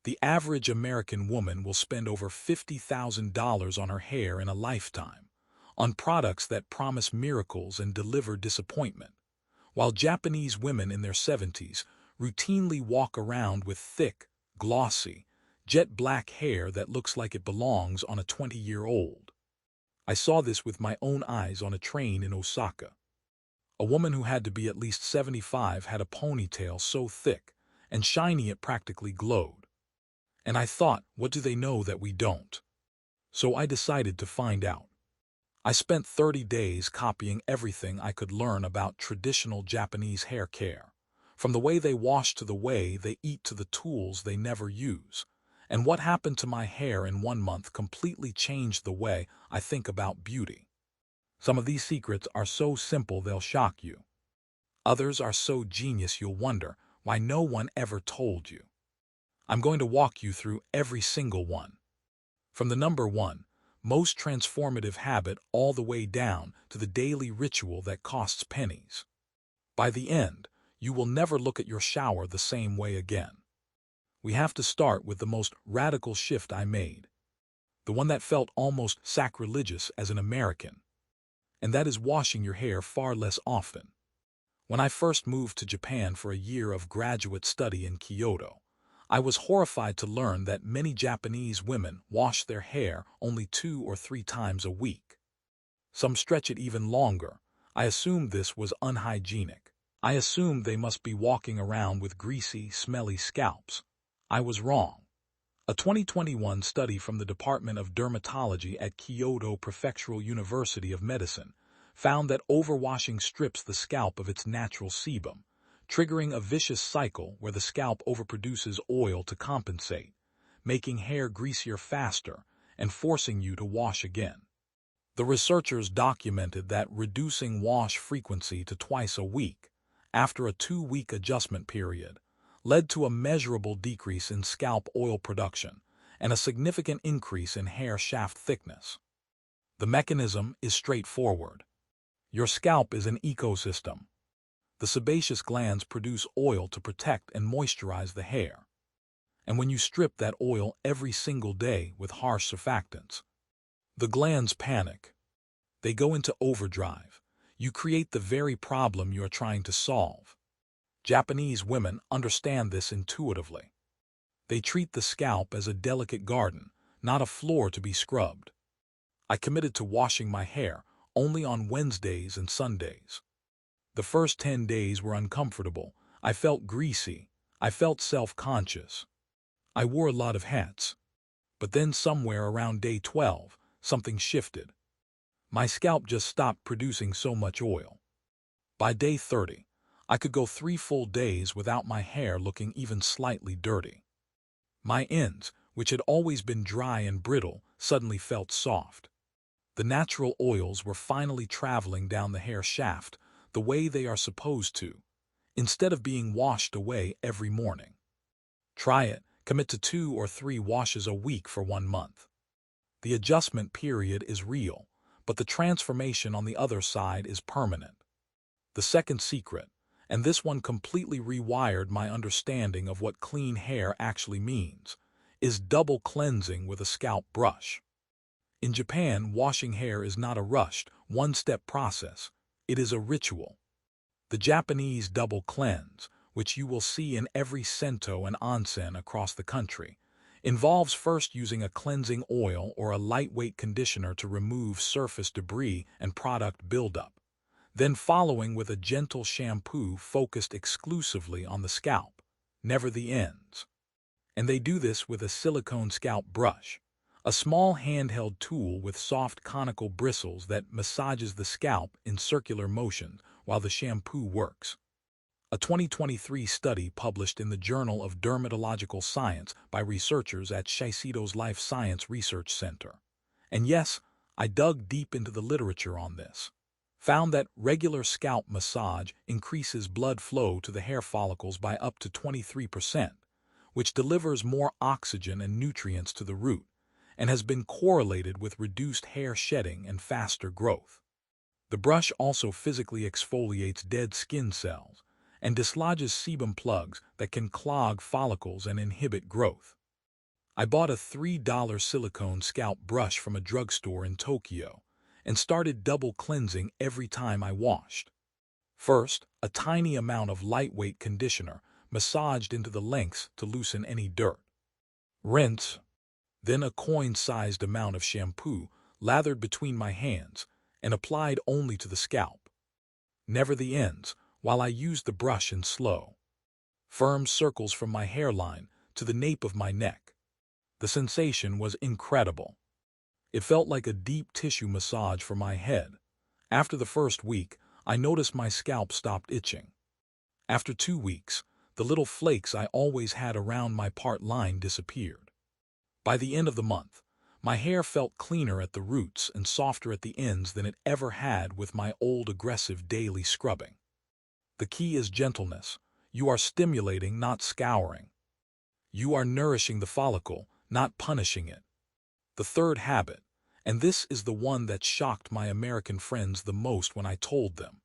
The average American woman will spend over $50,000 on her hair in a lifetime, on products that promise miracles and deliver disappointment, while Japanese women in their 70s routinely walk around with thick, glossy, jet black hair that looks like it belongs on a 20-year-old. I saw this with my own eyes on a train in Osaka. A woman who had to be at least 75 had a ponytail so thick and shiny it practically glowed. And I thought, what do they know that we don't? So I decided to find out. I spent 30 days copying everything I could learn about traditional Japanese hair care, from the way they wash to the way they eat to the tools they never use. And what happened to my hair in 1 month completely changed the way I think about beauty. Some of these secrets are so simple they'll shock you. Others are so genius you'll wonder why no one ever told you. I'm going to walk you through every single one. From the number one, most transformative habit all the way down to the daily ritual that costs pennies. By the end, you will never look at your shower the same way again. We have to start with the most radical shift I made, the one that felt almost sacrilegious as an American, and that is washing your hair far less often. When I first moved to Japan for a year of graduate study in Kyoto, I was horrified to learn that many Japanese women wash their hair only 2 or 3 times a week. Some stretch it even longer. I assumed this was unhygienic. I assumed they must be walking around with greasy, smelly scalps. I was wrong. A 2021 study from the Department of Dermatology at Kyoto Prefectural University of Medicine found that overwashing strips the scalp of its natural sebum, triggering a vicious cycle where the scalp overproduces oil to compensate, making hair greasier faster and forcing you to wash again. The researchers documented that reducing wash frequency to twice a week, after a 2-week adjustment period, led to a measurable decrease in scalp oil production and a significant increase in hair shaft thickness. The mechanism is straightforward. Your scalp is an ecosystem. The sebaceous glands produce oil to protect and moisturize the hair. And when you strip that oil every single day with harsh surfactants, the glands panic. They go into overdrive. You create the very problem you are trying to solve. Japanese women understand this intuitively. They treat the scalp as a delicate garden, not a floor to be scrubbed. I committed to washing my hair only on Wednesdays and Sundays. The first 10 days were uncomfortable. I felt greasy. I felt self-conscious. I wore a lot of hats. But then somewhere around day 12, something shifted. My scalp just stopped producing so much oil. By day 30, I could go 3 full days without my hair looking even slightly dirty. My ends, which had always been dry and brittle, suddenly felt soft. The natural oils were finally traveling down the hair shaft the way they are supposed to, instead of being washed away every morning. Try it. Commit to 2 or 3 washes a week for 1 month. The adjustment period is real, but the transformation on the other side is permanent. The second secret, and this one completely rewired my understanding of what clean hair actually means, is double cleansing with a scalp brush. In Japan, washing hair is not a rushed, one-step process. It is a ritual. The Japanese double cleanse, which you will see in every sento and onsen across the country, involves first using a cleansing oil or a lightweight conditioner to remove surface debris and product buildup, then following with a gentle shampoo focused exclusively on the scalp, never the ends. And they do this with a silicone scalp brush, a small handheld tool with soft conical bristles that massages the scalp in circular motion while the shampoo works. A 2023 study published in the Journal of Dermatological Science by researchers at Shiseido's Life Science Research Center. And yes, I dug deep into the literature on this. Found that regular scalp massage increases blood flow to the hair follicles by up to 23%, which delivers more oxygen and nutrients to the root, and has been correlated with reduced hair shedding and faster growth. The brush also physically exfoliates dead skin cells and dislodges sebum plugs that can clog follicles and inhibit growth. I bought a $3 silicone scalp brush from a drugstore in Tokyo and started double cleansing every time I washed. First, a tiny amount of lightweight conditioner massaged into the lengths to loosen any dirt. Rinse. Then a coin-sized amount of shampoo lathered between my hands and applied only to the scalp. Never the ends, while I used the brush in slow, firm circles from my hairline to the nape of my neck. The sensation was incredible. It felt like a deep tissue massage for my head. After the first week, I noticed my scalp stopped itching. After 2 weeks, the little flakes I always had around my part line disappeared. By the end of the month, my hair felt cleaner at the roots and softer at the ends than it ever had with my old aggressive daily scrubbing. The key is gentleness. You are stimulating, not scouring. You are nourishing the follicle, not punishing it. The third habit, and this is the one that shocked my American friends the most when I told them,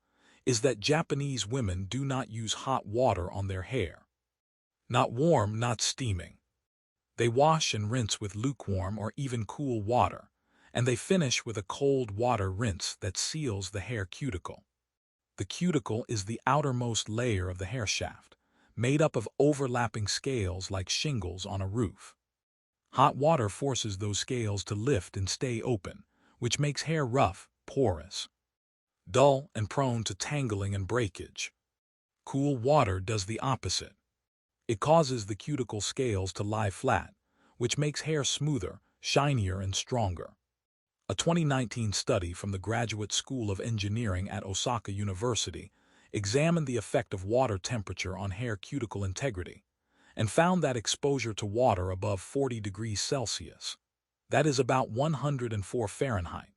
is that Japanese women do not use hot water on their hair. Not warm, not steaming. They wash and rinse with lukewarm or even cool water, and they finish with a cold water rinse that seals the hair cuticle. The cuticle is the outermost layer of the hair shaft, made up of overlapping scales like shingles on a roof. Hot water forces those scales to lift and stay open, which makes hair rough, porous, dull, and prone to tangling and breakage. Cool water does the opposite. It causes the cuticle scales to lie flat, which makes hair smoother, shinier, and stronger. A 2019 study from the Graduate School of Engineering at Osaka University examined the effect of water temperature on hair cuticle integrity and found that exposure to water above 40 degrees Celsius, that is about 104 Fahrenheit,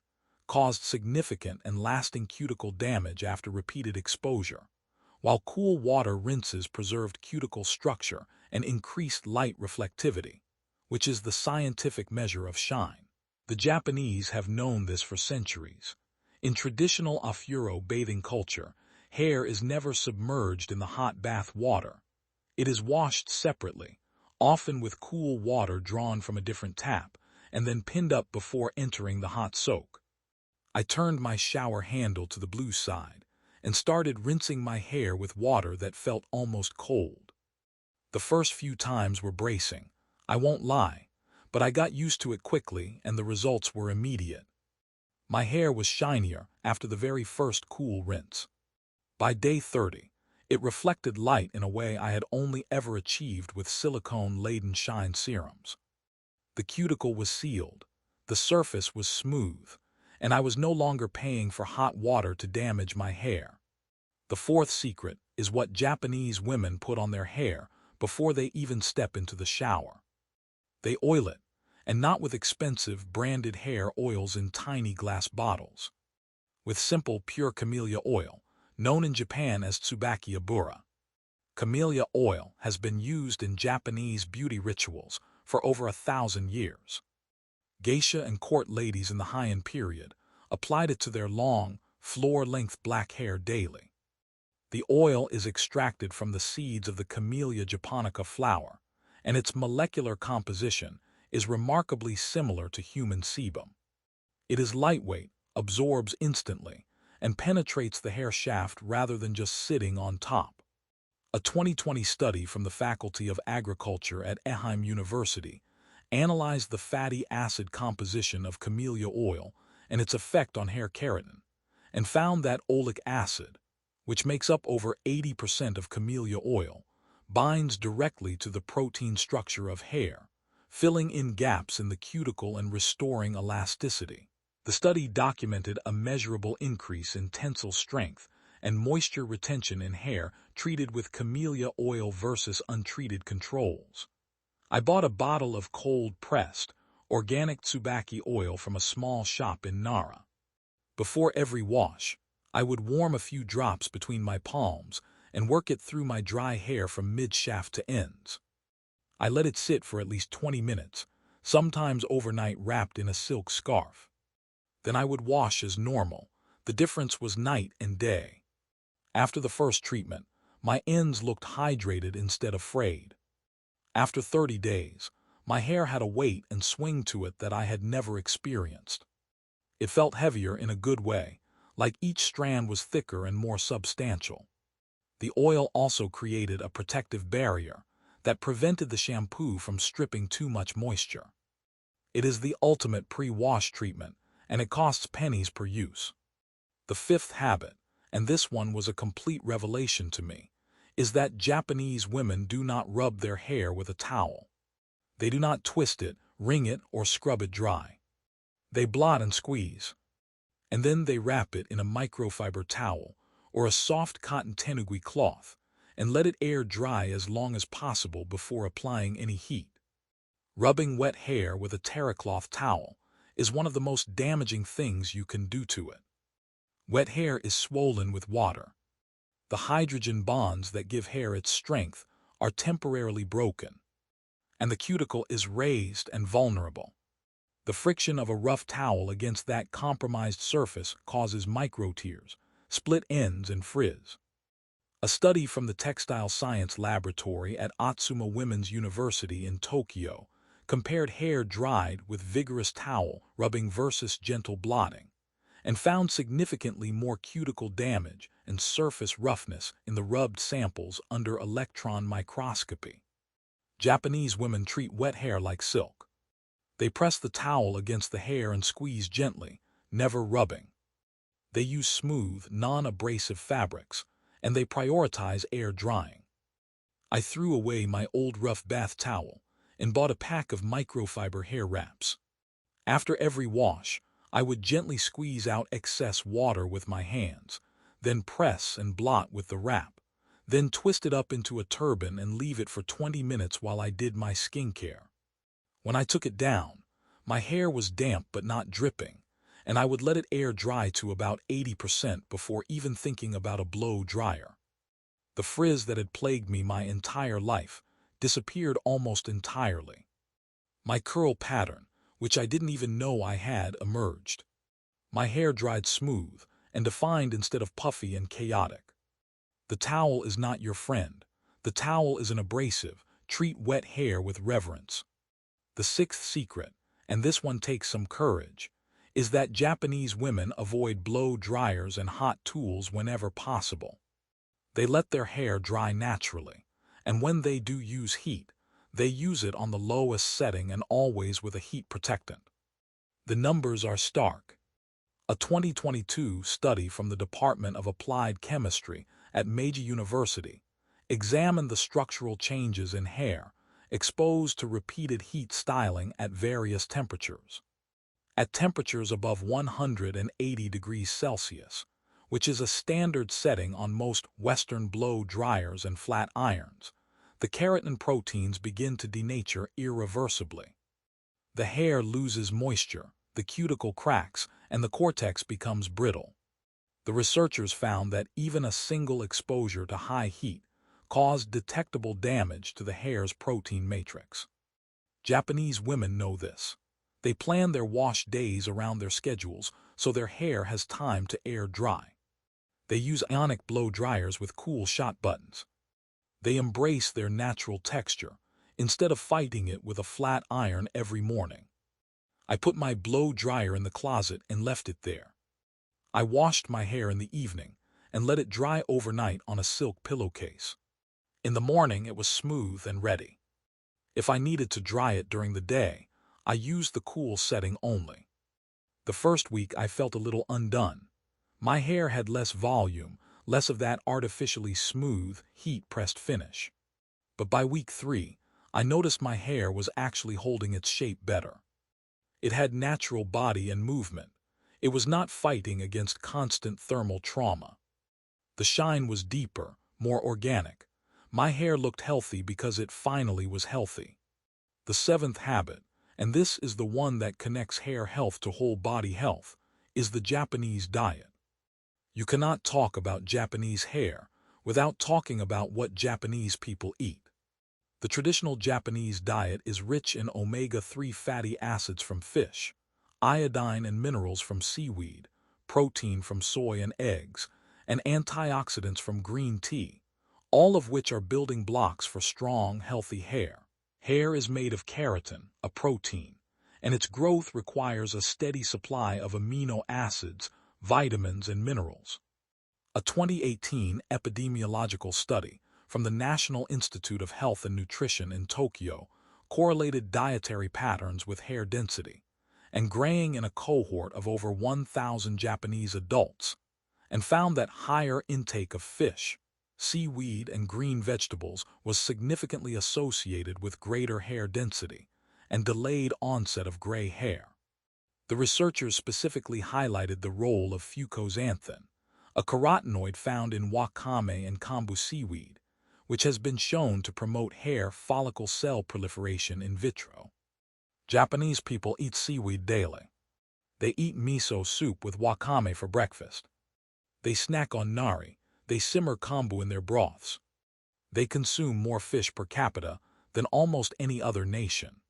caused significant and lasting cuticle damage after repeated exposure, while cool water rinses preserved cuticle structure and increased light reflectivity, which is the scientific measure of shine. The Japanese have known this for centuries. In traditional Afuro bathing culture, hair is never submerged in the hot bath water. It is washed separately, often with cool water drawn from a different tap, and then pinned up before entering the hot soak. I turned my shower handle to the blue side and started rinsing my hair with water that felt almost cold. The first few times were bracing, I won't lie, but I got used to it quickly and the results were immediate. My hair was shinier after the very first cool rinse. By day 30, it reflected light in a way I had only ever achieved with silicone-laden shine serums. The cuticle was sealed, the surface was smooth, and I was no longer paying for hot water to damage my hair. The fourth secret is what Japanese women put on their hair before they even step into the shower. They oil it, and not with expensive branded hair oils in tiny glass bottles. With simple pure camellia oil, known in Japan as Tsubaki abura. Camellia oil has been used in Japanese beauty rituals for over 1,000 years. Geisha and court ladies in the Heian period applied it to their long, floor-length black hair daily. The oil is extracted from the seeds of the Camellia japonica flower, and its molecular composition is remarkably similar to human sebum. It is lightweight, absorbs instantly, and penetrates the hair shaft rather than just sitting on top. A 2020 study from the Faculty of Agriculture at Ehime University analyzed the fatty acid composition of camellia oil and its effect on hair keratin, and found that oleic acid, which makes up over 80% of camellia oil, binds directly to the protein structure of hair, filling in gaps in the cuticle and restoring elasticity. The study documented a measurable increase in tensile strength and moisture retention in hair treated with camellia oil versus untreated controls. I bought a bottle of cold-pressed, organic Tsubaki oil from a small shop in Nara. Before every wash, I would warm a few drops between my palms and work it through my dry hair from mid-shaft to ends. I let it sit for at least 20 minutes, sometimes overnight wrapped in a silk scarf. Then I would wash as normal. The difference was night and day. After the first treatment, my ends looked hydrated instead of frayed. After 30 days, My hair had a weight and swing to it that I had never experienced. It felt heavier in a good way, like each strand was thicker and more substantial. The oil also created a protective barrier that prevented the shampoo from stripping too much moisture. It is the ultimate pre-wash treatment, and it costs pennies per use. The fifth habit, and this one was a complete revelation to me, is that Japanese women do not rub their hair with a towel. They do not twist it, wring it, or scrub it dry. They blot and squeeze, and then they wrap it in a microfiber towel or a soft cotton tenugui cloth and let it air dry as long as possible before applying any heat. Rubbing wet hair with a terracloth towel is one of the most damaging things you can do to it. Wet hair is swollen with water. The hydrogen bonds that give hair its strength are temporarily broken, and the cuticle is raised and vulnerable. The friction of a rough towel against that compromised surface causes micro-tears, split ends, and frizz. A study from the Textile Science Laboratory at Atsuma Women's University in Tokyo compared hair dried with vigorous towel rubbing versus gentle blotting, and found significantly more cuticle damage and surface roughness in the rubbed samples under electron microscopy. Japanese women treat wet hair like silk. They press the towel against the hair and squeeze gently, never rubbing. They use smooth, non-abrasive fabrics, and they prioritize air drying. I threw away my old rough bath towel and bought a pack of microfiber hair wraps. After every wash, I would gently squeeze out excess water with my hands, then press and blot with the wrap, then twist it up into a turban and leave it for 20 minutes while I did my skincare. When I took it down, my hair was damp but not dripping, and I would let it air dry to about 80% before even thinking about a blow dryer. The frizz that had plagued me my entire life disappeared almost entirely. My curl pattern, which I didn't even know I had, emerged. My hair dried smooth and defined instead of puffy and chaotic. The towel is not your friend. The towel is an abrasive. Treat wet hair with reverence. The sixth secret, and this one takes some courage, is that Japanese women avoid blow dryers and hot tools whenever possible. They let their hair dry naturally, and when they do use heat, they use it on the lowest setting and always with a heat protectant. The numbers are stark. A 2022 study from the Department of Applied Chemistry at Meiji University examined the structural changes in hair exposed to repeated heat styling at various temperatures. At temperatures above 180 degrees Celsius, which is a standard setting on most Western blow dryers and flat irons, the keratin proteins begin to denature irreversibly. The hair loses moisture, the cuticle cracks, and the cortex becomes brittle. The researchers found that even a single exposure to high heat caused detectable damage to the hair's protein matrix. Japanese women know this. They plan their wash days around their schedules so their hair has time to air dry. They use ionic blow dryers with cool shot buttons. They embrace their natural texture instead of fighting it with a flat iron every morning. I put my blow dryer in the closet and left it there. I washed my hair in the evening and let it dry overnight on a silk pillowcase. In the morning, it was smooth and ready. If I needed to dry it during the day, I used the cool setting only. The first week, I felt a little undone. My hair had less volume, less of that artificially smooth, heat-pressed finish. But by week 3, I noticed my hair was actually holding its shape better. It had natural body and movement. It was not fighting against constant thermal trauma. The shine was deeper, more organic. My hair looked healthy because it finally was healthy. The seventh habit, and this is the one that connects hair health to whole body health, is the Japanese diet. You cannot talk about Japanese hair without talking about what Japanese people eat. The traditional Japanese diet is rich in omega-3 fatty acids from fish, iodine and minerals from seaweed, protein from soy and eggs, and antioxidants from green tea, all of which are building blocks for strong, healthy hair. Hair is made of keratin, a protein, and its growth requires a steady supply of amino acids, vitamins, and minerals. A 2018 epidemiological study from the National Institute of Health and Nutrition in Tokyo correlated dietary patterns with hair density, and graying in a cohort of over 1,000 Japanese adults, and found that higher intake of fish, seaweed, and green vegetables was significantly associated with greater hair density and delayed onset of gray hair. The researchers specifically highlighted the role of fucoxanthin, a carotenoid found in wakame and kombu seaweed, which has been shown to promote hair follicle cell proliferation in vitro. Japanese people eat seaweed daily. They eat miso soup with wakame for breakfast. They snack on nari. They simmer kombu in their broths. They consume more fish per capita than almost any other nation.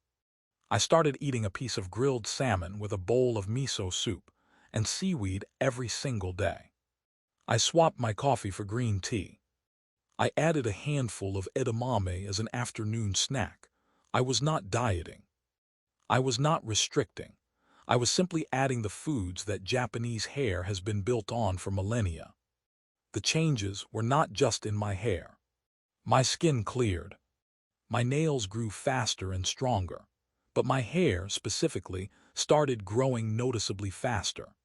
I started eating a piece of grilled salmon with a bowl of miso soup and seaweed every single day. I swapped my coffee for green tea. I added a handful of edamame as an afternoon snack. I was not dieting. I was not restricting. I was simply adding the foods that Japanese hair has been built on for millennia. The changes were not just in my hair. My skin cleared. My nails grew faster and stronger, but my hair, specifically, started growing noticeably faster.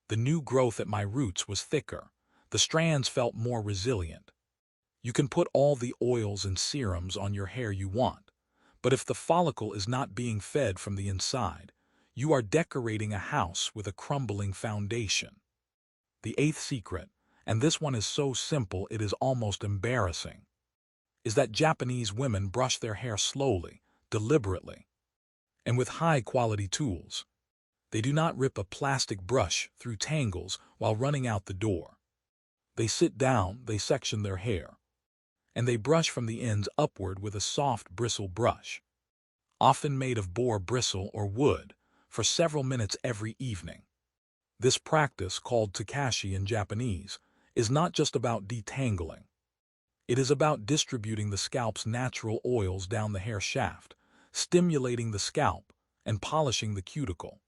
The new growth at my roots was thicker. The strands felt more resilient. You can put all the oils and serums on your hair you want, but if the follicle is not being fed from the inside, you are decorating a house with a crumbling foundation. The eighth secret, and this one is so simple it is almost embarrassing, is that Japanese women brush their hair slowly, deliberately, and with high-quality tools. They do not rip a plastic brush through tangles while running out the door. They sit down, they section their hair, and they brush from the ends upward with a soft bristle brush, often made of boar bristle or wood, for several minutes every evening. This practice, called takashi in Japanese, is not just about detangling. It is about distributing the scalp's natural oils down the hair shaft, stimulating the scalp, and polishing the cuticle.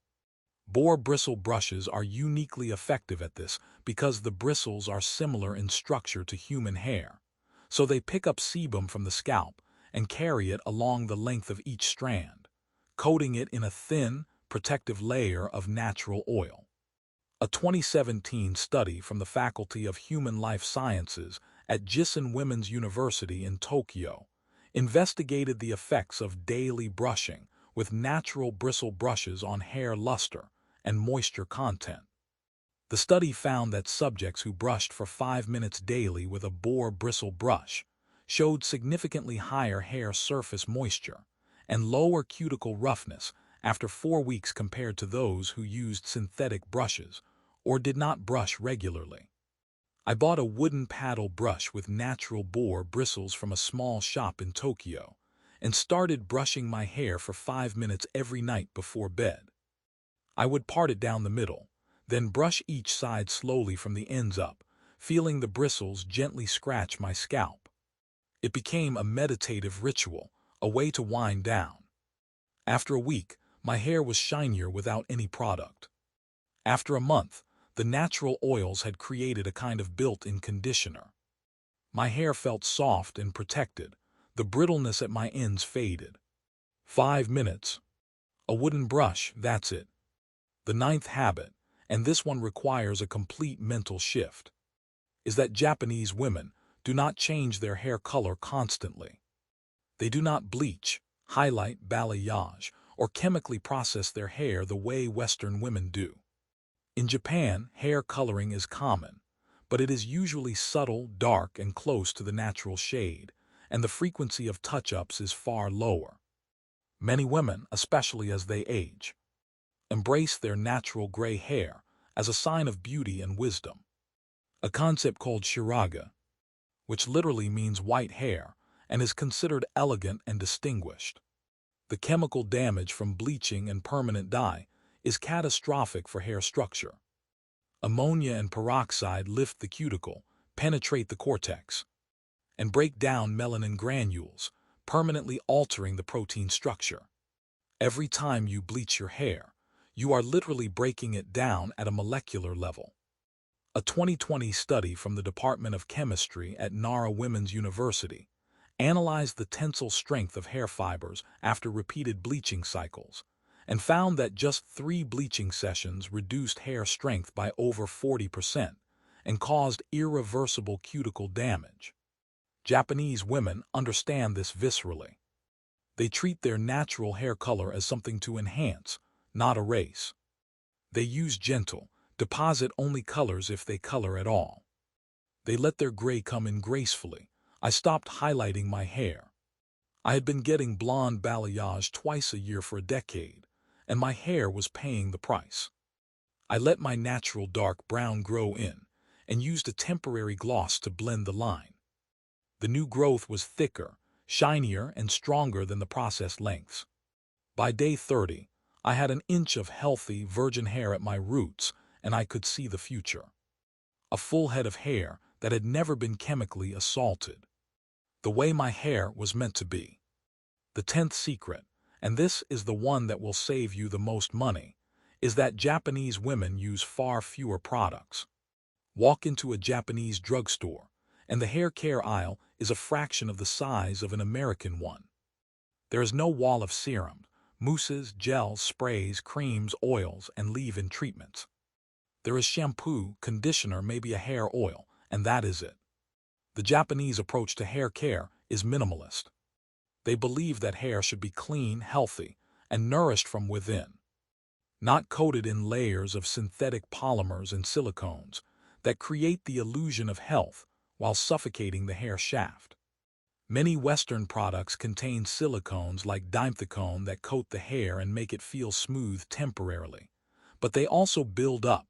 Boar bristle brushes are uniquely effective at this because the bristles are similar in structure to human hair, so they pick up sebum from the scalp and carry it along the length of each strand, coating it in a thin, protective layer of natural oil. A 2017 study from the Faculty of Human Life Sciences at Jisen Women's University in Tokyo investigated the effects of daily brushing with natural bristle brushes on hair luster and moisture content. The study found that subjects who brushed for 5 minutes daily with a boar bristle brush showed significantly higher hair surface moisture and lower cuticle roughness after 4 weeks compared to those who used synthetic brushes or did not brush regularly. I bought a wooden paddle brush with natural boar bristles from a small shop in Tokyo and started brushing my hair for 5 minutes every night before bed. I would part it down the middle, then brush each side slowly from the ends up, feeling the bristles gently scratch my scalp. It became a meditative ritual, a way to wind down. After a week, my hair was shinier without any product. After a month, the natural oils had created a kind of built-in conditioner. My hair felt soft and protected. The brittleness at my ends faded. 5 minutes. A wooden brush, that's it. The ninth habit, and this one requires a complete mental shift, is that Japanese women do not change their hair color constantly. They do not bleach, highlight, balayage, or chemically process their hair the way Western women do. In Japan, hair coloring is common, but it is usually subtle, dark, and close to the natural shade, and the frequency of touch-ups is far lower. Many women, especially as they age, embrace their natural gray hair as a sign of beauty and wisdom. A concept called shiraga, which literally means white hair and is considered elegant and distinguished. The chemical damage from bleaching and permanent dye is catastrophic for hair structure. Ammonia and peroxide lift the cuticle, penetrate the cortex, and break down melanin granules, permanently altering the protein structure. Every time you bleach your hair, you are literally breaking it down at a molecular level. A 2020 study from the Department of Chemistry at Nara Women's University analyzed the tensile strength of hair fibers after repeated bleaching cycles and found that just 3 bleaching sessions reduced hair strength by over 40% and caused irreversible cuticle damage. Japanese women understand this viscerally. They treat their natural hair color as something to enhance, not erase. They use gentle, deposit-only colors if they color at all. They let their gray come in gracefully. I stopped highlighting my hair. I had been getting blonde balayage twice a year for a decade, and my hair was paying the price. I let my natural dark brown grow in and used a temporary gloss to blend the line. The new growth was thicker, shinier, and stronger than the processed lengths. By day 30, I had an inch of healthy, virgin hair at my roots, and I could see the future. A full head of hair that had never been chemically assaulted. The way my hair was meant to be. The 10th secret, and this is the one that will save you the most money, is that Japanese women use far fewer products. Walk into a Japanese drugstore, and the hair care aisle is a fraction of the size of an American one. There is no wall of serum, mousses, gels, sprays, creams, oils, and leave-in treatments. There is shampoo, conditioner, maybe a hair oil, and that is it. The Japanese approach to hair care is minimalist. They believe that hair should be clean, healthy, and nourished from within, not coated in layers of synthetic polymers and silicones that create the illusion of health while suffocating the hair shaft. Many Western products contain silicones like dimethicone that coat the hair and make it feel smooth temporarily, but they also build up,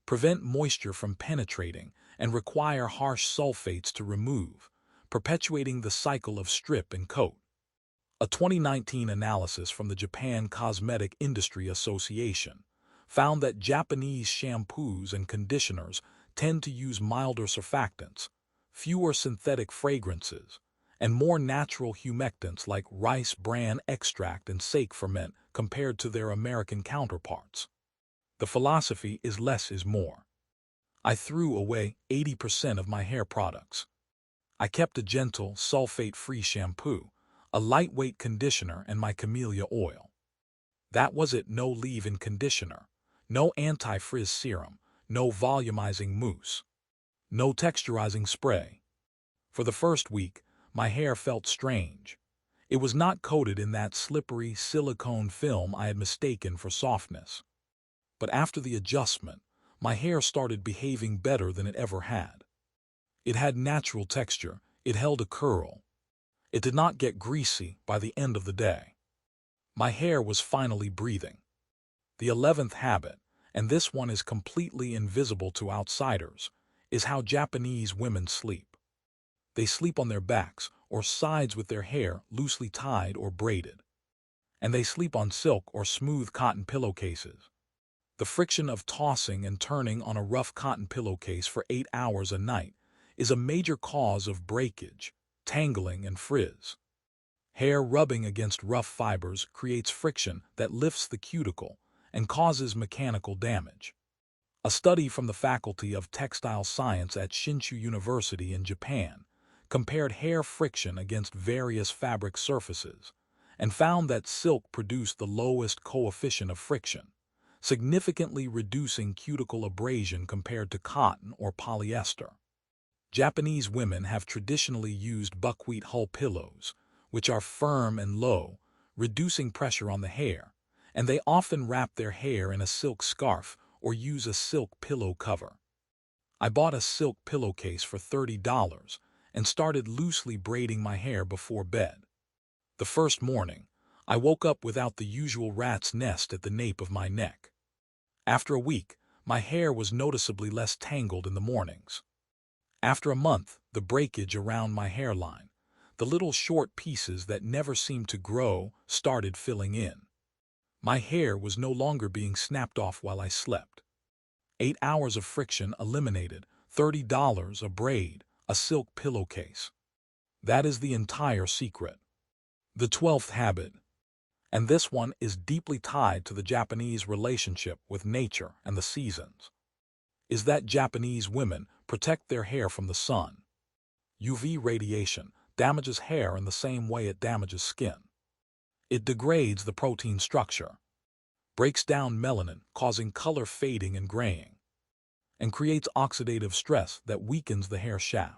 prevent moisture from penetrating, and require harsh sulfates to remove, perpetuating the cycle of strip and coat. A 2019 analysis from the Japan Cosmetic Industry Association found that Japanese shampoos and conditioners tend to use milder surfactants, fewer synthetic fragrances, and more natural humectants like rice bran extract and sake ferment compared to their American counterparts. The philosophy is less is more. I threw away 80% of my hair products. I kept a gentle, sulfate-free shampoo, a lightweight conditioner, and my camellia oil. That was it. No leave-in conditioner, no anti-frizz serum, no volumizing mousse, no texturizing spray. For the first week, my hair felt strange. It was not coated in that slippery silicone film I had mistaken for softness. But after the adjustment, my hair started behaving better than it ever had. It had natural texture, it held a curl. It did not get greasy by the end of the day. My hair was finally breathing. The 11th habit, and this one is completely invisible to outsiders, is how Japanese women sleep. They sleep on their backs or sides with their hair loosely tied or braided. And they sleep on silk or smooth cotton pillowcases. The friction of tossing and turning on a rough cotton pillowcase for 8 hours a night is a major cause of breakage, tangling, and frizz. Hair rubbing against rough fibers creates friction that lifts the cuticle and causes mechanical damage. A study from the Faculty of Textile Science at Shinshu University in Japan compared hair friction against various fabric surfaces and found that silk produced the lowest coefficient of friction, significantly reducing cuticle abrasion compared to cotton or polyester. Japanese women have traditionally used buckwheat hull pillows, which are firm and low, reducing pressure on the hair, and they often wrap their hair in a silk scarf or use a silk pillow cover. I bought a silk pillowcase for $30 and started loosely braiding my hair before bed. The first morning, I woke up without the usual rat's nest at the nape of my neck. After a week, my hair was noticeably less tangled in the mornings. After a month, the breakage around my hairline, the little short pieces that never seemed to grow, started filling in. My hair was no longer being snapped off while I slept. 8 hours of friction eliminated, $30 a braid, a silk pillowcase. That is the entire secret. The 12th habit, and this one is deeply tied to the Japanese relationship with nature and the seasons, is that Japanese women protect their hair from the sun. UV radiation damages hair in the same way it damages skin. It degrades the protein structure, breaks down melanin, causing color fading and graying, and creates oxidative stress that weakens the hair shaft.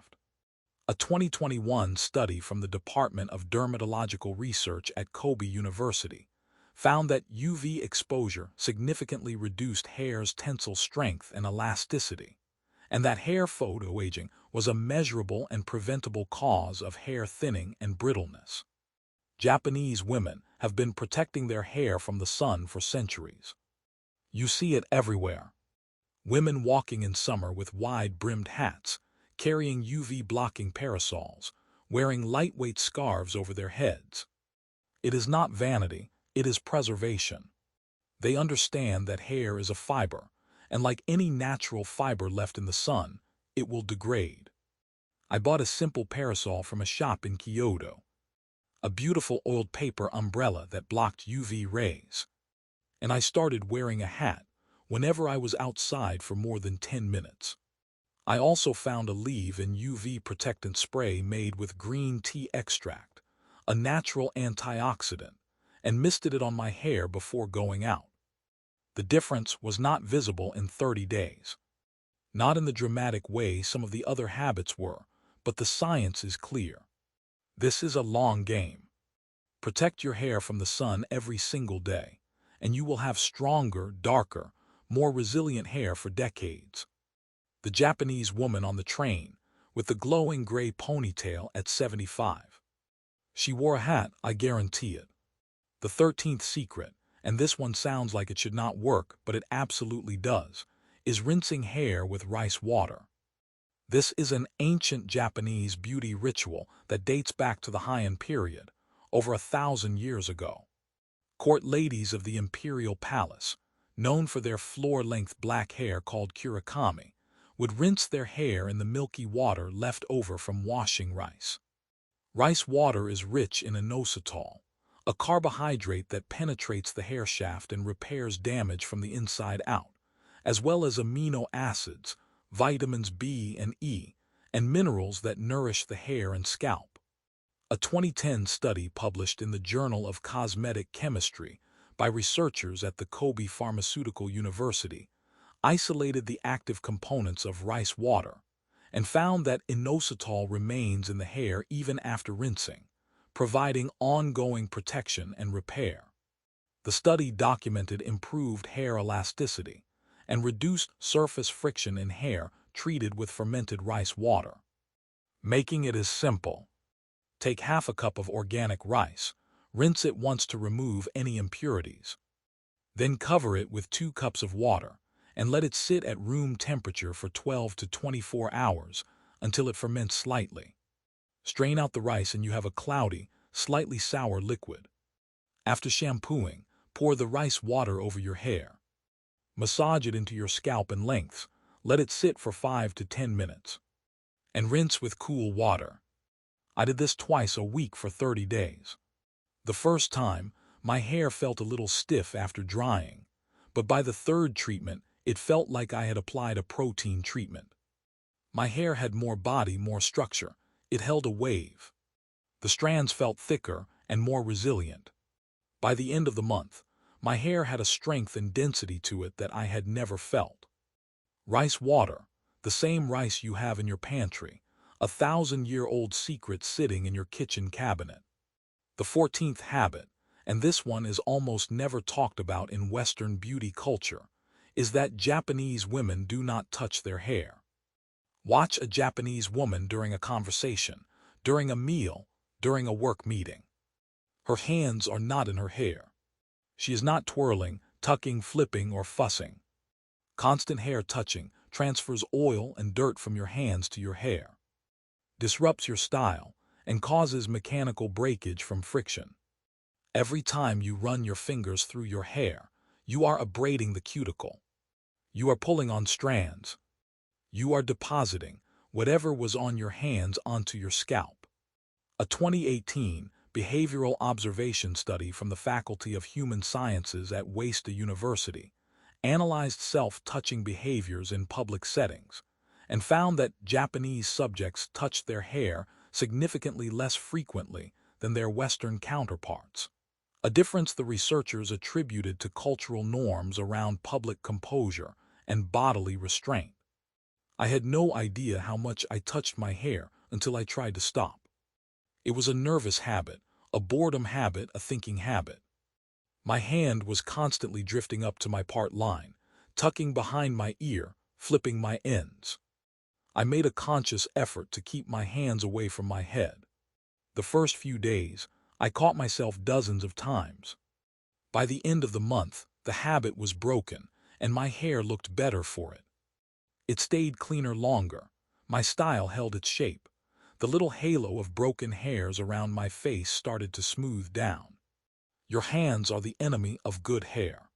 A 2021 study from the Department of Dermatological Research at Kobe University found that UV exposure significantly reduced hair's tensile strength and elasticity, and that hair photoaging was a measurable and preventable cause of hair thinning and brittleness. Japanese women have been protecting their hair from the sun for centuries. You see it everywhere. Women walking in summer with wide-brimmed hats, carrying UV-blocking parasols, wearing lightweight scarves over their heads. It is not vanity, it is preservation. They understand that hair is a fiber, and like any natural fiber left in the sun, it will degrade. I bought a simple parasol from a shop in Kyoto, a beautiful oiled paper umbrella that blocked UV rays, and I started wearing a hat whenever I was outside for more than 10 minutes. I also found a leave-in UV protectant spray made with green tea extract, a natural antioxidant, and misted it on my hair before going out. The difference was not visible in 30 days. Not in the dramatic way some of the other habits were, but the science is clear. This is a long game. Protect your hair from the sun every single day, and you will have stronger, darker, more resilient hair for decades. The Japanese woman on the train, with the glowing gray ponytail at 75. She wore a hat, I guarantee it. The 13th secret, and this one sounds like it should not work, but it absolutely does, is rinsing hair with rice water. This is an ancient Japanese beauty ritual that dates back to the Heian period, over 1,000 years ago. Court ladies of the imperial palace, known for their floor-length black hair called kurakami, would rinse their hair in the milky water left over from washing rice. Rice water is rich in inositol, a carbohydrate that penetrates the hair shaft and repairs damage from the inside out, as well as amino acids, vitamins B and E, and minerals that nourish the hair and scalp. A 2010 study published in the Journal of Cosmetic Chemistry by researchers at the Kobe Pharmaceutical University isolated the active components of rice water and found that inositol remains in the hair even after rinsing, providing ongoing protection and repair. The study documented improved hair elasticity and reduced surface friction in hair treated with fermented rice water. Making it is simple. Take half a cup of organic rice, rinse it once to remove any impurities. Then cover it with 2 cups of water and let it sit at room temperature for 12 to 24 hours until it ferments slightly. Strain out the rice and you have a cloudy, slightly sour liquid. After shampooing, pour the rice water over your hair. Massage it into your scalp in lengths, let it sit for 5 to 10 minutes. And rinse with cool water. I did this twice a week for 30 days. The first time, my hair felt a little stiff after drying, but by the 3rd treatment, it felt like I had applied a protein treatment. My hair had more body, more structure. It held a wave. The strands felt thicker and more resilient. By the end of the month, my hair had a strength and density to it that I had never felt. Rice water, the same rice you have in your pantry, a 1,000-year-old secret sitting in your kitchen cabinet. The 14th habit, and this one is almost never talked about in Western beauty culture, is that Japanese women do not touch their hair. Watch a Japanese woman during a conversation, during a meal, during a work meeting. Her hands are not in her hair. She is not twirling, tucking, flipping, or fussing. Constant hair touching transfers oil and dirt from your hands to your hair, disrupts your style, and causes mechanical breakage from friction. Every time you run your fingers through your hair, you are abrading the cuticle. You are pulling on strands. You are depositing whatever was on your hands onto your scalp. A 2018 behavioral observation study from the Faculty of Human Sciences at Waseda University analyzed self-touching behaviors in public settings and found that Japanese subjects touched their hair significantly less frequently than their Western counterparts, a difference the researchers attributed to cultural norms around public composure and bodily restraint. I had no idea how much I touched my hair until I tried to stop. It was a nervous habit, a boredom habit, a thinking habit. My hand was constantly drifting up to my part line, tucking behind my ear, flipping my ends. I made a conscious effort to keep my hands away from my head. The first few days, I caught myself dozens of times. By the end of the month, the habit was broken, and my hair looked better for it. It stayed cleaner longer. My style held its shape. The little halo of broken hairs around my face started to smooth down. Your hands are the enemy of good hair.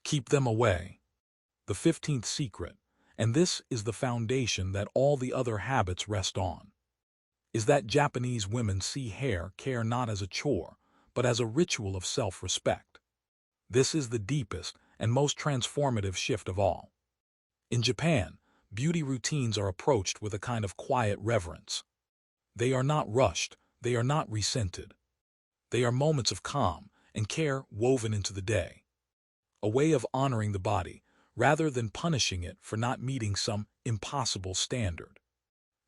Keep them away. The 15th secret, and this is the foundation that all the other habits rest on, is that Japanese women see hair care not as a chore, but as a ritual of self-respect. This is the deepest and most transformative shift of all. In Japan, beauty routines are approached with a kind of quiet reverence. They are not rushed, they are not resented. They are moments of calm and care woven into the day. A way of honoring the body, rather than punishing it for not meeting some impossible standard.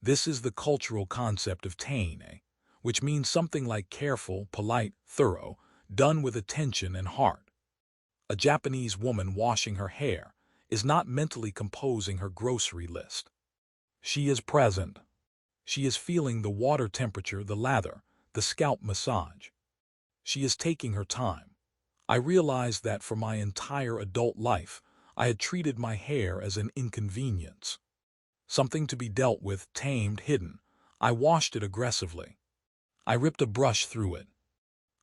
This is the cultural concept of teine, which means something like careful, polite, thorough, done with attention and heart. A Japanese woman washing her hair is not mentally composing her grocery list. She is present. She is feeling the water temperature, the lather, the scalp massage. She is taking her time. I realized that for my entire adult life, I had treated my hair as an inconvenience. Something to be dealt with, tamed, hidden. I washed it aggressively. I ripped a brush through it.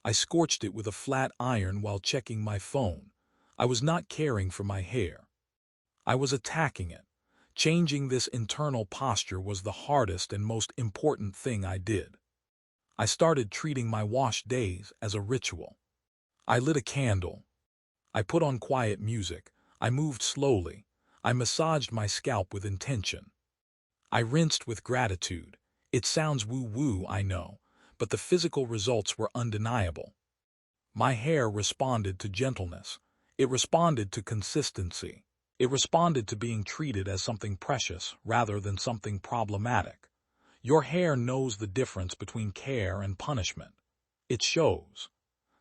I scorched it with a flat iron while checking my phone. I was not caring for my hair. I was attacking it. Changing this internal posture was the hardest and most important thing I did. I started treating my wash days as a ritual. I lit a candle. I put on quiet music. I moved slowly. I massaged my scalp with intention. I rinsed with gratitude. It sounds woo-woo, I know, but the physical results were undeniable. My hair responded to gentleness. It responded to consistency. It responded to being treated as something precious rather than something problematic. Your hair knows the difference between care and punishment. It shows.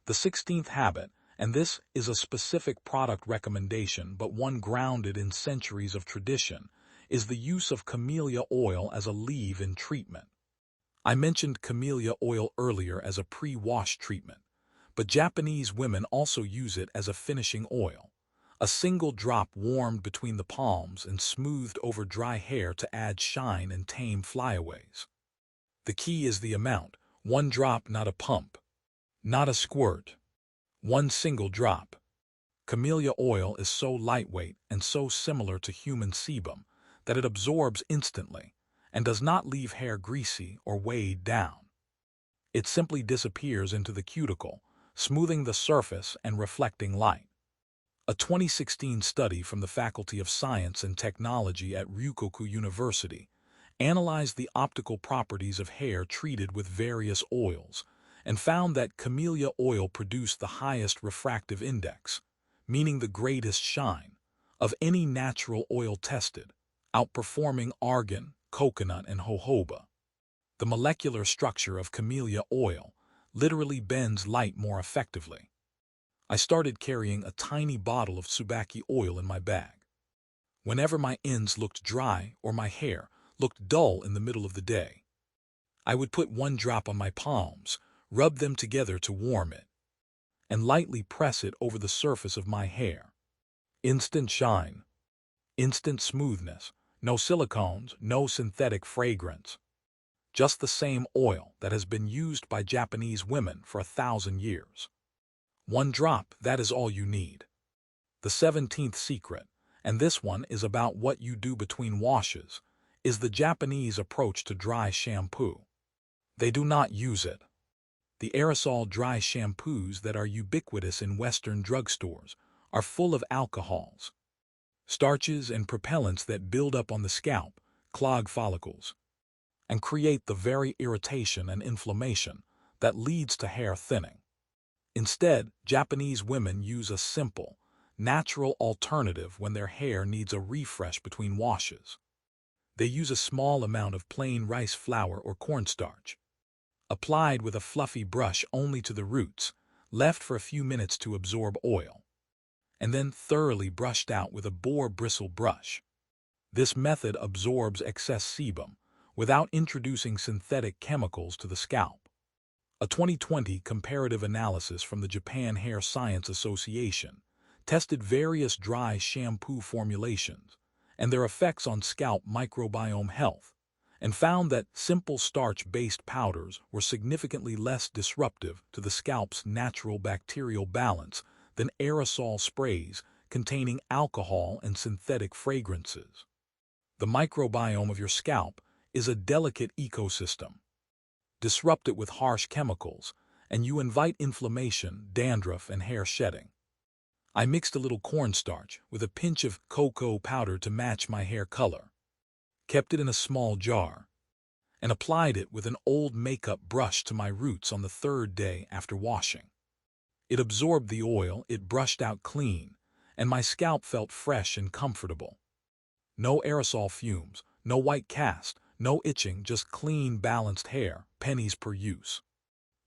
The 16th habit, and this is a specific product recommendation but one grounded in centuries of tradition, is the use of camellia oil as a leave-in treatment. I mentioned camellia oil earlier as a pre-wash treatment, but Japanese women also use it as a finishing oil. A single drop warmed between the palms and smoothed over dry hair to add shine and tame flyaways. The key is the amount. One drop, not a pump. Not a squirt. One single drop. Camellia oil is so lightweight and so similar to human sebum that it absorbs instantly and does not leave hair greasy or weighed down. It simply disappears into the cuticle, smoothing the surface and reflecting light. A 2016 study from the Faculty of Science and Technology at Ryukoku University analyzed the optical properties of hair treated with various oils and found that camellia oil produced the highest refractive index, meaning the greatest shine, of any natural oil tested, outperforming argan, coconut, and jojoba. The molecular structure of camellia oil literally bends light more effectively. I started carrying a tiny bottle of Tsubaki oil in my bag. Whenever my ends looked dry or my hair looked dull in the middle of the day, I would put one drop on my palms, rub them together to warm it, and lightly press it over the surface of my hair. Instant shine. Instant smoothness. No silicones, no synthetic fragrance. Just the same oil that has been used by Japanese women for 1,000 years. One drop, that is all you need. The 17th secret, and this one is about what you do between washes, is the Japanese approach to dry shampoo. They do not use it. The aerosol dry shampoos that are ubiquitous in Western drugstores are full of alcohols, starches, and propellants that build up on the scalp, clog follicles, and create the very irritation and inflammation that leads to hair thinning. Instead, Japanese women use a simple, natural alternative when their hair needs a refresh between washes. They use a small amount of plain rice flour or cornstarch, applied with a fluffy brush only to the roots, left for a few minutes to absorb oil, and then thoroughly brushed out with a boar bristle brush. This method absorbs excess sebum without introducing synthetic chemicals to the scalp. A 2020 comparative analysis from the Japan Hair Science Association tested various dry shampoo formulations and their effects on scalp microbiome health, and found that simple starch-based powders were significantly less disruptive to the scalp's natural bacterial balance than aerosol sprays containing alcohol and synthetic fragrances. The microbiome of your scalp is a delicate ecosystem. Disrupt it with harsh chemicals, and you invite inflammation, dandruff, and hair shedding. I mixed a little cornstarch with a pinch of cocoa powder to match my hair color, kept it in a small jar, and applied it with an old makeup brush to my roots on the third day after washing. It absorbed the oil, it brushed out clean, and my scalp felt fresh and comfortable. No aerosol fumes, no white cast, no itching, just clean, balanced hair, pennies per use.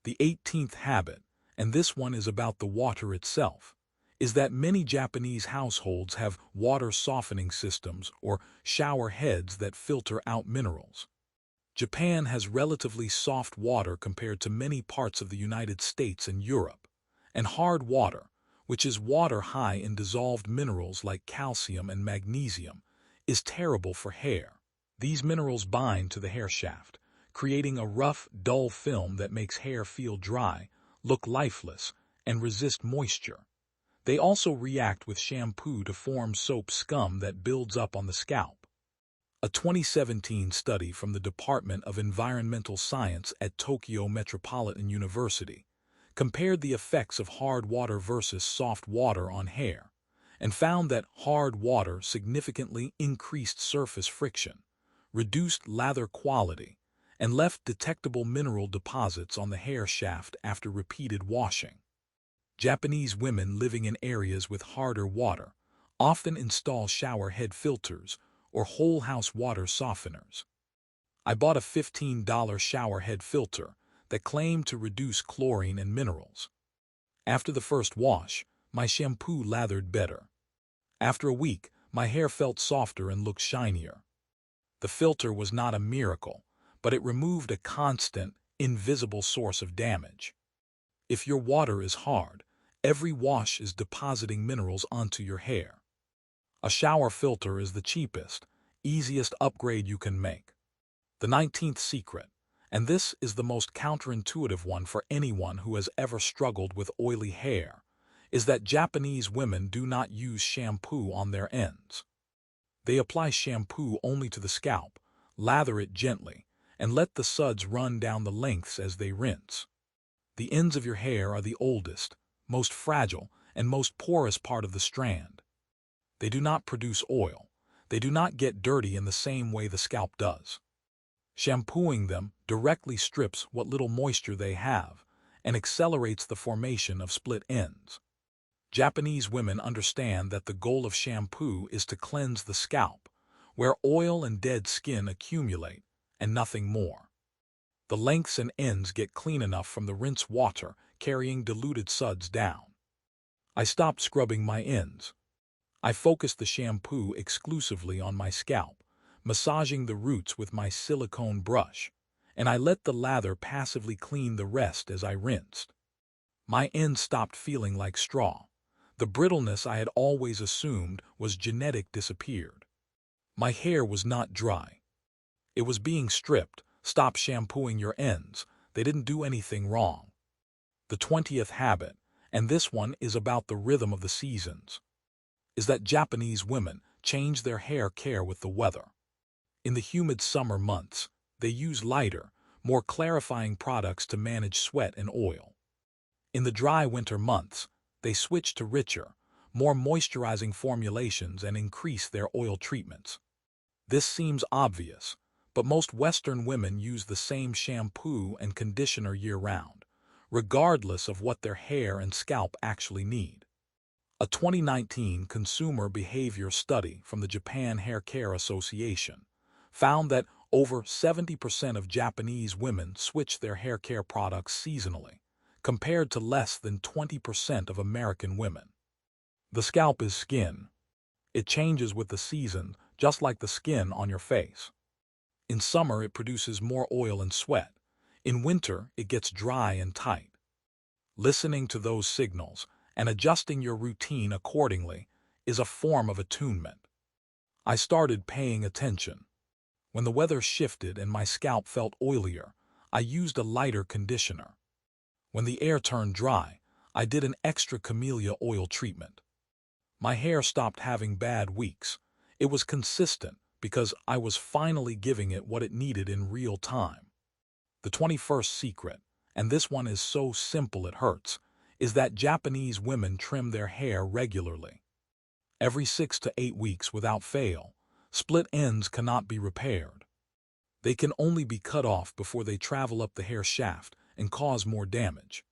The 18th habit, and this one is about the water itself, is that many Japanese households have water softening systems or shower heads that filter out minerals. Japan has relatively soft water compared to many parts of the United States and Europe, and hard water, which is water high in dissolved minerals like calcium and magnesium, is terrible for hair. These minerals bind to the hair shaft, creating a rough, dull film that makes hair feel dry, look lifeless, and resist moisture. They also react with shampoo to form soap scum that builds up on the scalp. A 2017 study from the Department of Environmental Science at Tokyo Metropolitan University compared the effects of hard water versus soft water on hair, and found that hard water significantly increased surface friction, reduced lather quality, and left detectable mineral deposits on the hair shaft after repeated washing. Japanese women living in areas with harder water often install shower head filters or whole house water softeners. I bought a $15 shower head filter that claimed to reduce chlorine and minerals. After the first wash, my shampoo lathered better. After a week, my hair felt softer and looked shinier. The filter was not a miracle, but it removed a constant, invisible source of damage. If your water is hard, every wash is depositing minerals onto your hair. A shower filter is the cheapest, easiest upgrade you can make. The 19th secret, and this is the most counterintuitive one for anyone who has ever struggled with oily hair, is that Japanese women do not use shampoo on their ends. They apply shampoo only to the scalp, lather it gently, and let the suds run down the lengths as they rinse. The ends of your hair are the oldest, most fragile, and most porous part of the strand. They do not produce oil. They do not get dirty in the same way the scalp does. Shampooing them directly strips what little moisture they have and accelerates the formation of split ends. Japanese women understand that the goal of shampoo is to cleanse the scalp, where oil and dead skin accumulate, and nothing more. The lengths and ends get clean enough from the rinse water carrying diluted suds down. I stopped scrubbing my ends. I focused the shampoo exclusively on my scalp, massaging the roots with my silicone brush, and I let the lather passively clean the rest as I rinsed. My ends stopped feeling like straw. The brittleness I had always assumed was genetic disappeared. My hair was not dry. It was being stripped. Stop shampooing your ends. They didn't do anything wrong. The 20th habit, and this one is about the rhythm of the seasons, is that Japanese women change their hair care with the weather. In the humid summer months, they use lighter, more clarifying products to manage sweat and oil. In the dry winter months, they switch to richer, more moisturizing formulations and increase their oil treatments. This seems obvious, but most Western women use the same shampoo and conditioner year-round, regardless of what their hair and scalp actually need. A 2019 consumer behavior study from the Japan Hair Care Association found that over 70% of Japanese women switch their hair care products seasonally, compared to less than 20% of American women. The scalp is skin. It changes with the season, just like the skin on your face. In summer, it produces more oil and sweat. In winter, it gets dry and tight. Listening to those signals and adjusting your routine accordingly is a form of attunement. I started paying attention. When the weather shifted and my scalp felt oilier, I used a lighter conditioner. When the air turned dry, I did an extra camellia oil treatment. My hair stopped having bad weeks. It was consistent because I was finally giving it what it needed in real time. The 21st secret, and this one is so simple it hurts, is that Japanese women trim their hair regularly. Every 6 to 8 weeks without fail. Split ends cannot be repaired. They can only be cut off before they travel up the hair shaft and cause more damage.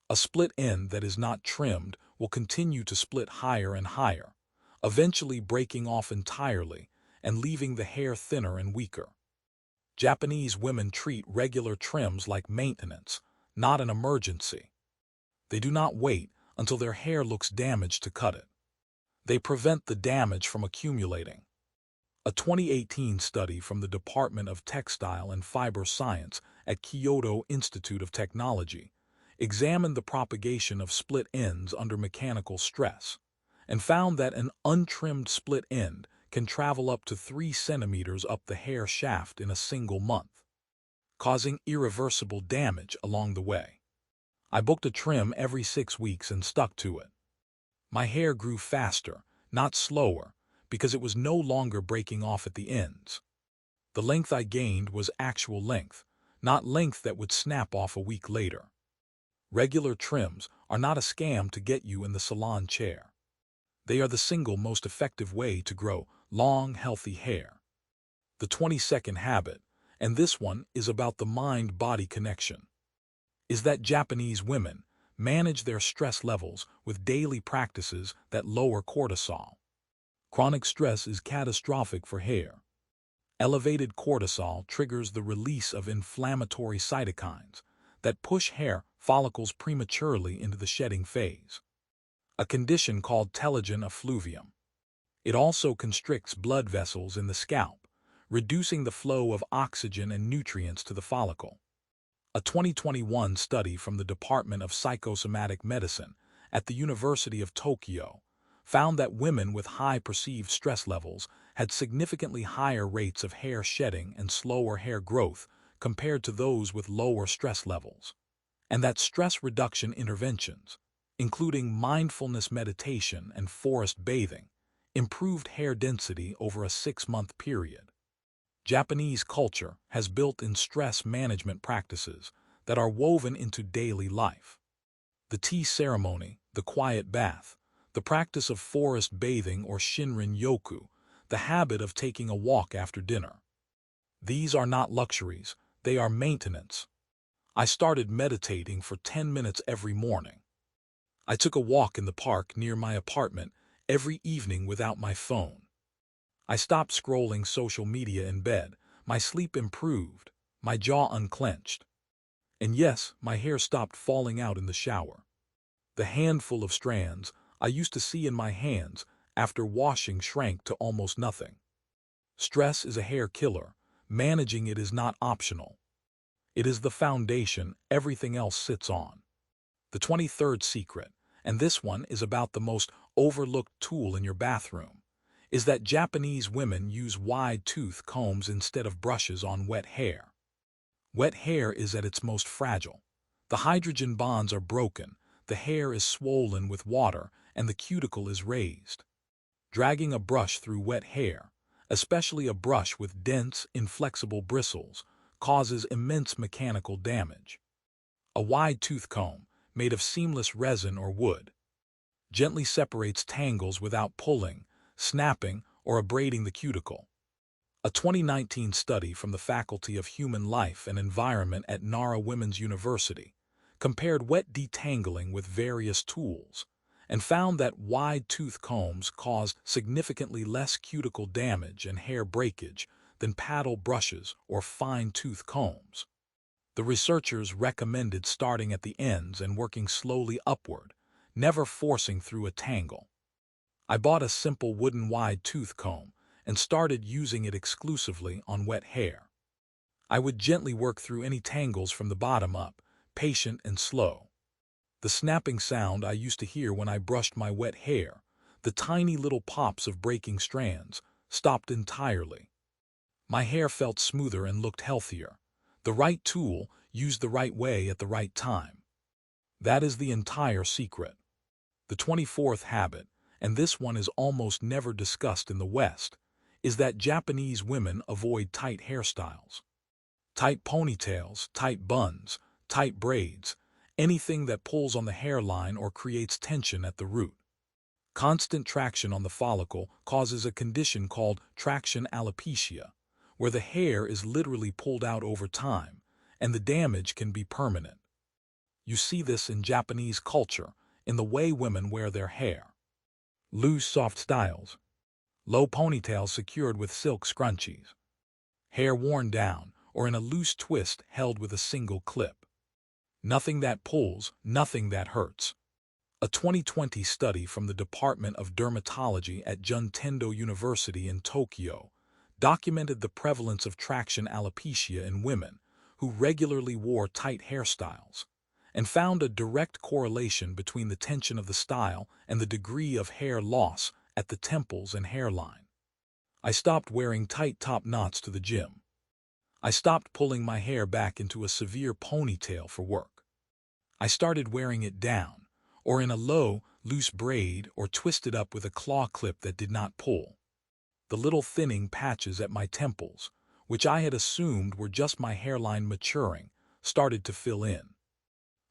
A split end that is not trimmed will continue to split higher and higher, eventually breaking off entirely and leaving the hair thinner and weaker. Japanese women treat regular trims like maintenance, not an emergency. They do not wait until their hair looks damaged to cut it. They prevent the damage from accumulating. A 2018 study from the Department of Textile and Fiber Science at Kyoto Institute of Technology examined the propagation of split ends under mechanical stress and found that an untrimmed split end can travel up to 3 centimeters up the hair shaft in a single month, causing irreversible damage along the way. I booked a trim every 6 weeks and stuck to it. My hair grew faster, not slower, because it was no longer breaking off at the ends. The length I gained was actual length, not length that would snap off a week later. Regular trims are not a scam to get you in the salon chair. They are the single most effective way to grow long, healthy hair. The 22nd habit, and this one is about the mind-body connection, is that Japanese women manage their stress levels with daily practices that lower cortisol. Chronic stress is catastrophic for hair. Elevated cortisol triggers the release of inflammatory cytokines that push hair follicles prematurely into the shedding phase, a condition called telogen effluvium. It also constricts blood vessels in the scalp, reducing the flow of oxygen and nutrients to the follicle. A 2021 study from the Department of Psychosomatic Medicine at the University of Tokyo found that women with high perceived stress levels had significantly higher rates of hair shedding and slower hair growth compared to those with lower stress levels, and that stress reduction interventions, including mindfulness meditation and forest bathing, improved hair density over a 6-month period. Japanese culture has built-in stress management practices that are woven into daily life. The tea ceremony, the quiet bath, the practice of forest bathing or shinrin-yoku, the habit of taking a walk after dinner. These are not luxuries, they are maintenance. I started meditating for 10 minutes every morning. I took a walk in the park near my apartment every evening without my phone. I stopped scrolling social media in bed, my sleep improved, my jaw unclenched. And yes, my hair stopped falling out in the shower. The handful of strands I used to see in my hands after washing shrank to almost nothing. Stress is a hair killer. Managing it is not optional. It is the foundation everything else sits on. The 23rd secret, and this one is about the most overlooked tool in your bathroom, is that Japanese women use wide tooth combs instead of brushes on wet hair. Wet hair is at its most fragile. The hydrogen bonds are broken, the hair is swollen with water, and the cuticle is raised. Dragging a brush through wet hair, especially a brush with dense, inflexible bristles, causes immense mechanical damage. A wide tooth comb, made of seamless resin or wood, gently separates tangles without pulling, snapping, or abrading the cuticle. A 2019 study from the Faculty of Human Life and Environment at Nara Women's University compared wet detangling with various tools and found that wide tooth combs caused significantly less cuticle damage and hair breakage than paddle brushes or fine tooth combs. The researchers recommended starting at the ends and working slowly upward, never forcing through a tangle. I bought a simple wooden wide tooth comb and started using it exclusively on wet hair. I would gently work through any tangles from the bottom up, patient and slow. The snapping sound I used to hear when I brushed my wet hair, the tiny little pops of breaking strands, stopped entirely. My hair felt smoother and looked healthier. The right tool, used the right way at the right time. That is the entire secret. The 24th habit, and this one is almost never discussed in the West, is that Japanese women avoid tight hairstyles. Tight ponytails, tight buns, tight braids, anything that pulls on the hairline or creates tension at the root. Constant traction on the follicle causes a condition called traction alopecia, where the hair is literally pulled out over time, and the damage can be permanent. You see this in Japanese culture, in the way women wear their hair. Loose, soft styles. Low ponytails secured with silk scrunchies. Hair worn down, or in a loose twist held with a single clip. Nothing that pulls, nothing that hurts. A 2020 study from the Department of Dermatology at Juntendo University in Tokyo documented the prevalence of traction alopecia in women who regularly wore tight hairstyles, and found a direct correlation between the tension of the style and the degree of hair loss at the temples and hairline. I stopped wearing tight top knots to the gym. I stopped pulling my hair back into a severe ponytail for work. I started wearing it down, or in a low, loose braid or twisted up with a claw clip that did not pull. The little thinning patches at my temples, which I had assumed were just my hairline maturing, started to fill in.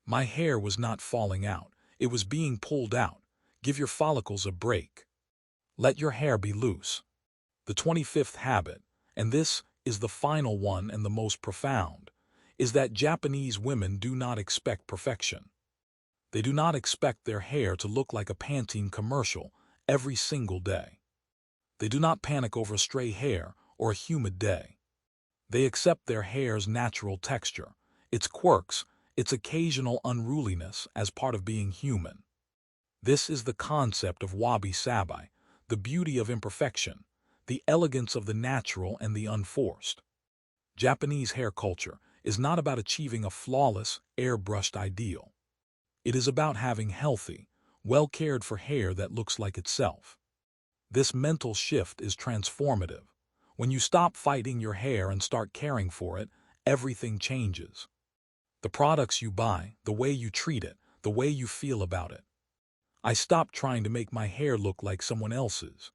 My hair was not falling out, it was being pulled out. Give your follicles a break. Let your hair be loose. The 25th habit, and this is the final one and the most profound, is that Japanese women do not expect perfection. They do not expect their hair to look like a Pantene commercial every single day. They do not panic over stray hair or a humid day. They accept their hair's natural texture, its quirks, its occasional unruliness as part of being human. This is the concept of wabi-sabi, the beauty of imperfection, the elegance of the natural and the unforced. Japanese hair culture is not about achieving a flawless, airbrushed ideal. It is about having healthy, well-cared for hair that looks like itself. This mental shift is transformative. When you stop fighting your hair and start caring for it, everything changes. The products you buy, the way you treat it, the way you feel about it. I stopped trying to make my hair look like someone else's.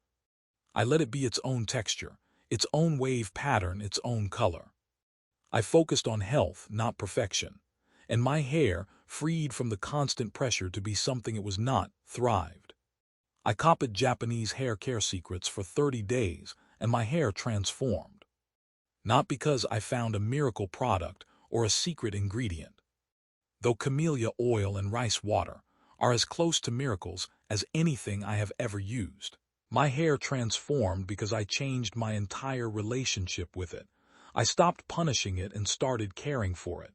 I let it be its own texture, its own wave pattern, its own color. I focused on health, not perfection, and my hair, freed from the constant pressure to be something it was not, thrived. I copied Japanese hair care secrets for 30 days, and my hair transformed. Not because I found a miracle product or a secret ingredient. Though camellia oil and rice water are as close to miracles as anything I have ever used, my hair transformed because I changed my entire relationship with it. I stopped punishing it and started caring for it.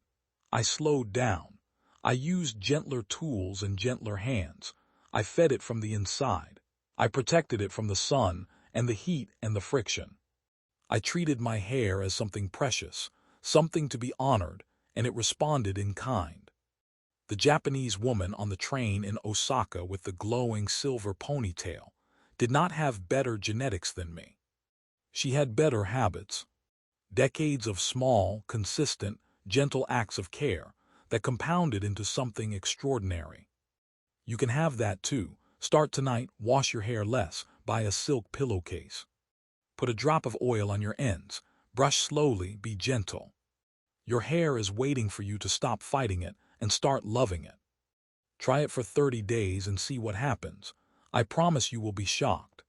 I slowed down. I used gentler tools and gentler hands. I fed it from the inside. I protected it from the sun and the heat and the friction. I treated my hair as something precious, something to be honored, and it responded in kind. The Japanese woman on the train in Osaka with the glowing silver ponytail did not have better genetics than me. She had better habits. Decades of small, consistent, gentle acts of care that compounded into something extraordinary. You can have that too. Start tonight, wash your hair less, buy a silk pillowcase. Put a drop of oil on your ends, brush slowly, be gentle. Your hair is waiting for you to stop fighting it and start loving it. Try it for 30 days and see what happens. I promise you will be shocked.